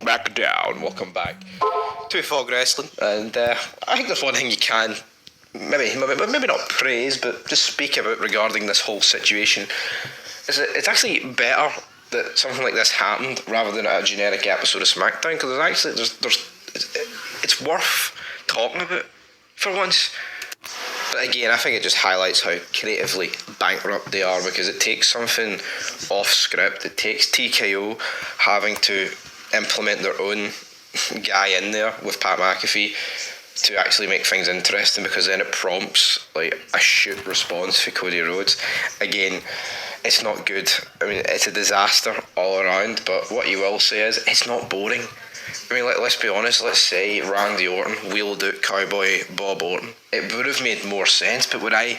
Smackdown. Welcome back to Fog Wrestling, and I think there's one thing you can maybe not praise, but just speak about regarding this whole situation. Is that it's actually better that something like this happened rather than a generic episode of Smackdown, because it's worth talking about for once. But again, I think it just highlights how creatively bankrupt they are, because it takes something off script. It takes TKO having to implement their own guy in there with Pat McAfee to actually make things interesting, because then it prompts like a shoot response for Cody Rhodes. Again, it's not good. I mean, it's a disaster all around, but what you will say is it's not boring. I mean, let's be honest, let's say Randy Orton wheeled out Cowboy Bob Orton. It would have made more sense, but would I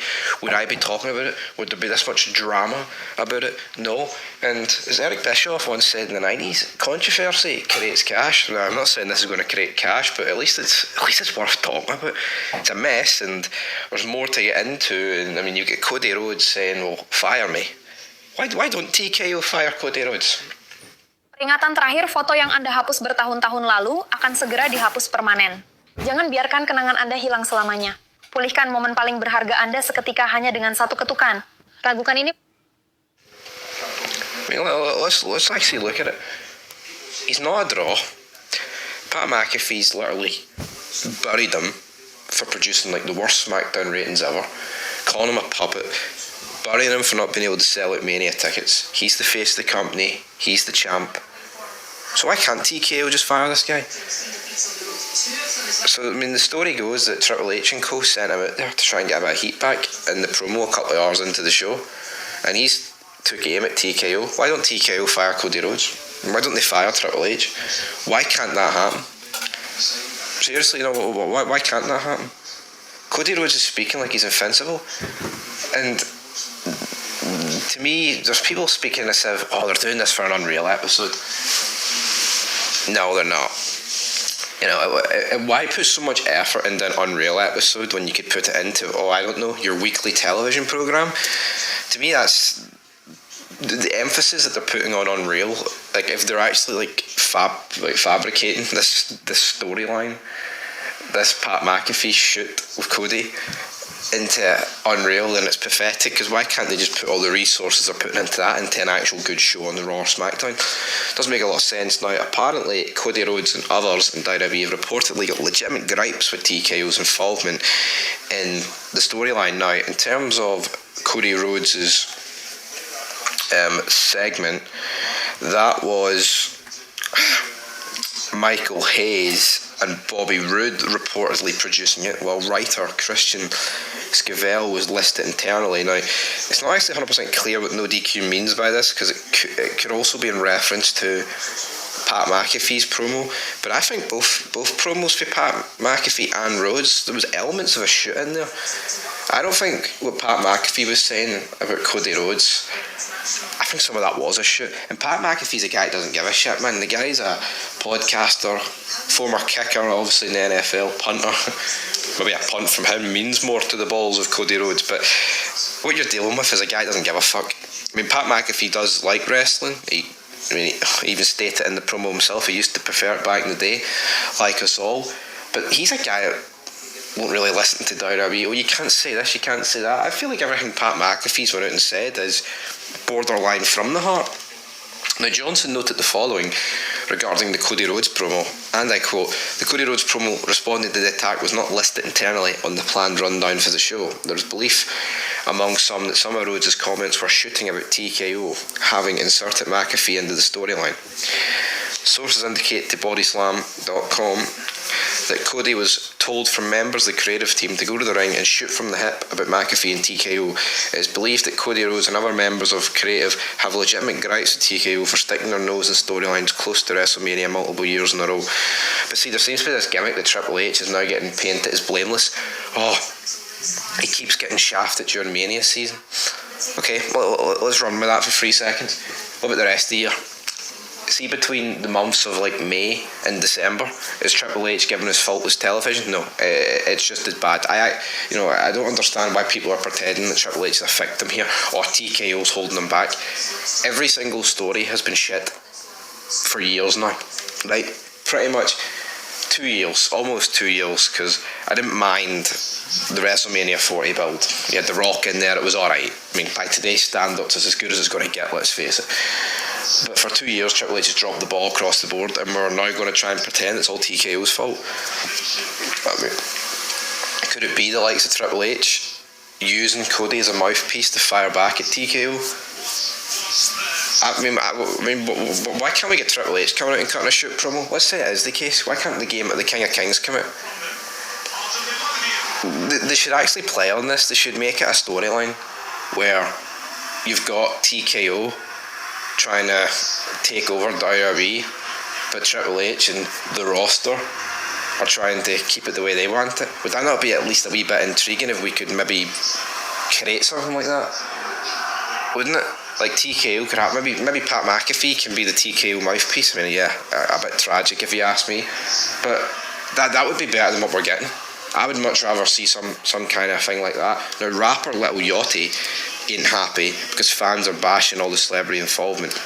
be talking about it? Would there be this much drama about it? No. And as Eric Bischoff once said in the 90s, controversy creates cash. Now, I'm not saying this is going to create cash, but at least it's worth talking about. It's a mess, and there's more to get into. And I mean, you get Cody Rhodes saying, well, fire me. Why don't TKO fire Cody Rhodes? Peringatan terakhir, foto yang Anda hapus bertahun-tahun lalu akan segera dihapus permanen. Jangan biarkan kenangan Anda hilang selamanya. Pulihkan momen paling berharga Anda seketika hanya dengan satu ketukan. Ragukan ini. I mean, let's actually look at it. He's not a draw. Pat McAfee's literally buried him for producing like the worst SmackDown ratings ever, calling him a puppet, burying him for not being able to sell out Mania tickets. He's the face of the company. He's the champ. So why can't TKO just fire this guy? So, I mean, the story goes that Triple H and co sent him out there to try and get a bit of heat back in the promo a couple of hours into the show. And he's took aim at TKO. Why don't TKO fire Cody Rhodes? Why don't they fire Triple H? Why can't that happen? Seriously, why can't that happen? Cody Rhodes is speaking like he's invincible. And to me, there's people speaking as if, they're doing this for an Unreal episode. No, they're not. You know, why put so much effort into an Unreal episode when you could put it into, your weekly television program? To me, that's the emphasis that they're putting on Unreal. Like, if they're actually fabricating this storyline, this Pat McAfee shoot with Cody into Unreal, then it's pathetic, because why can't they just put all the resources they're putting into that into an actual good show on the Raw or SmackDown? Doesn't make a lot of sense. Now, apparently Cody Rhodes and others in WWE have reportedly got legitimate gripes with TKO's involvement in the storyline. Now, in terms of Cody Rhodes' segment, that was Michael Hayes and Bobby Roode reportedly producing it, while writer Christian Scavell was listed internally. Now, it's not actually 100% clear what no DQ means by this, because it could also be in reference to Pat McAfee's promo, but I think both promos for Pat McAfee and Rhodes, there was elements of a shoot in there. I don't think what Pat McAfee was saying about Cody Rhodes, I think some of that was a shoot. And Pat McAfee's a guy that doesn't give a shit, man. The guy's a podcaster, former kicker, obviously in the NFL, punter. Maybe a punt from him means more to the balls of Cody Rhodes, but what you're dealing with is a guy that doesn't give a fuck. I mean, Pat McAfee does like wrestling. He even stated in the promo himself he used to prefer it back in the day, like us all. But he's a guy that won't really listen to WWE. You can't say this, you can't say that. I feel like everything Pat McAfee's went out and said is borderline from the heart. Now, Johnson noted the following regarding the Cody Rhodes promo, and I quote, "The Cody Rhodes promo responding to the attack was not listed internally on the planned rundown for the show. There is belief among some that some of Rhodes' comments were shooting about TKO having inserted McAfee into the storyline. Sources indicate to bodyslam.com that Cody was told from members of the creative team to go to the ring and shoot from the hip about McAfee and TKO. It is believed that Cody Rhodes and other members of creative have legitimate gripes with TKO for sticking their nose in storylines close to WrestleMania multiple years in a row." But see, there seems to be this gimmick that Triple H is now getting painted as blameless. He keeps getting shafted during Mania season. Okay, well, let's run with that for 3 seconds. What about the rest of the year? See, between the months of like May and December, is Triple H giving us faultless television? No, it's just as bad. I don't understand why people are pretending that Triple H is a victim here, or TKO's holding them back. Every single story has been shit for years now. right? Pretty much 2 years, almost 2 years, because I didn't mind the WrestleMania 40 build. You had The Rock in there, it was alright. I mean, by today's standards, it's as good as it's going to get, let's face it. But for 2 years, Triple H has dropped the ball across the board, and we're now going to try and pretend it's all TKO's fault. I mean, could it be the likes of Triple H using Cody as a mouthpiece to fire back at TKO? I mean, why can't we get Triple H coming out and cutting a shoot promo? Let's say it is the case. Why can't the game at the King of Kings come out? They should actually play on this. They should make it a storyline where you've got TKO trying to take over WWE, but Triple H and the roster are trying to keep it the way they want it. Would that not be at least a wee bit intriguing if we could maybe create something like that? Wouldn't it? Like TKO could have, maybe Pat McAfee can be the TKO mouthpiece. I mean, yeah, a bit tragic if you ask me, but that would be better than what we're getting. I would much rather see some kind of thing like that. Now, rapper Little Yachty ain't happy because fans are bashing all the celebrity involvement.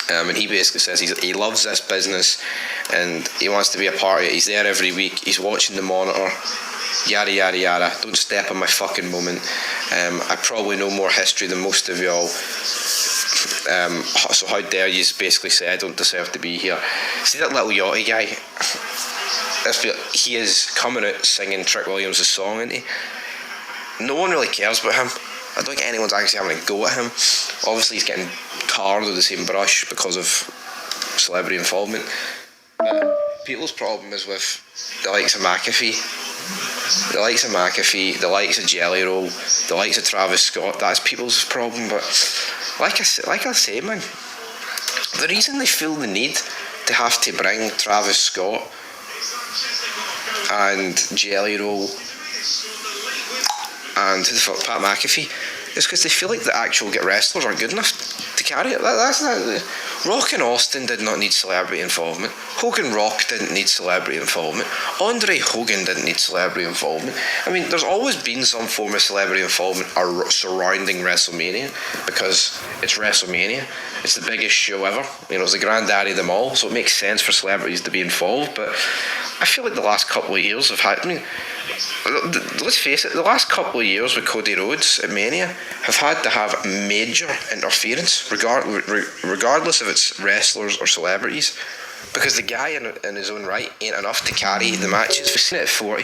And he basically says he loves this business and he wants to be a part of it. He's there every week. He's watching the monitor. Yada yada yada. Don't step on my fucking moment. I probably know more history than most of y'all. So how dare you basically say I don't deserve to be here? See that Little Yachty guy? He is coming out singing Trick Williams' song, isn't he? No one really cares about him. I don't think anyone's actually having a go at him. Obviously he's getting tarred with the same brush because of celebrity involvement. But people's problem is with the likes of McAfee. The likes of McAfee, the likes of Jelly Roll, the likes of Travis Scott. That's people's problem. But like I say, man, the reason they feel the need to have to bring Travis Scott and Jelly Roll and who the fuck, Pat McAfee, is because they feel like the actual wrestlers aren't good enough to carry it. That's not. Rock and Austin did not need celebrity involvement. Hogan Rock didn't need celebrity involvement. Andre Hogan didn't need celebrity involvement. I mean, there's always been some form of celebrity involvement surrounding WrestleMania because it's WrestleMania. It's the biggest show ever. You know, it's the granddaddy of them all, so it makes sense for celebrities to be involved. But I feel like the last couple of years have had. I mean, let's face it, the last couple of years with Cody Rhodes at Mania have had to have major interference, regardless if it's wrestlers or celebrities, because the guy in his own right ain't enough to carry the matches. We've seen it at 40,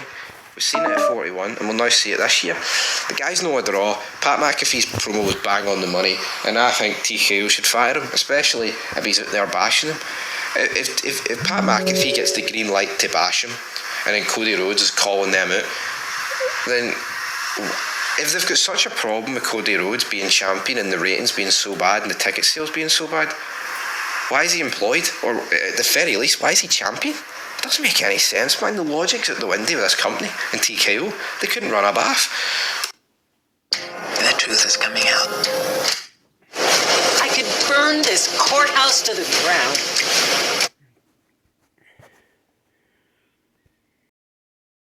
we've seen it at 41, and we'll now see it this year. The guy's no a draw. Pat McAfee's promo was bang on the money, and I think TKO should fire him, especially if he's out there bashing him. If Pat McAfee gets the green light to bash him, and then Cody Rhodes is calling them out, then if they've got such a problem with Cody Rhodes being champion and the ratings being so bad and the ticket sales being so bad, why is he employed? Or at the very least, why is he champion? It doesn't make any sense, man. The logic's at the window with this company and TKO. They couldn't run a bath. The truth is coming out. I could burn this courthouse to the ground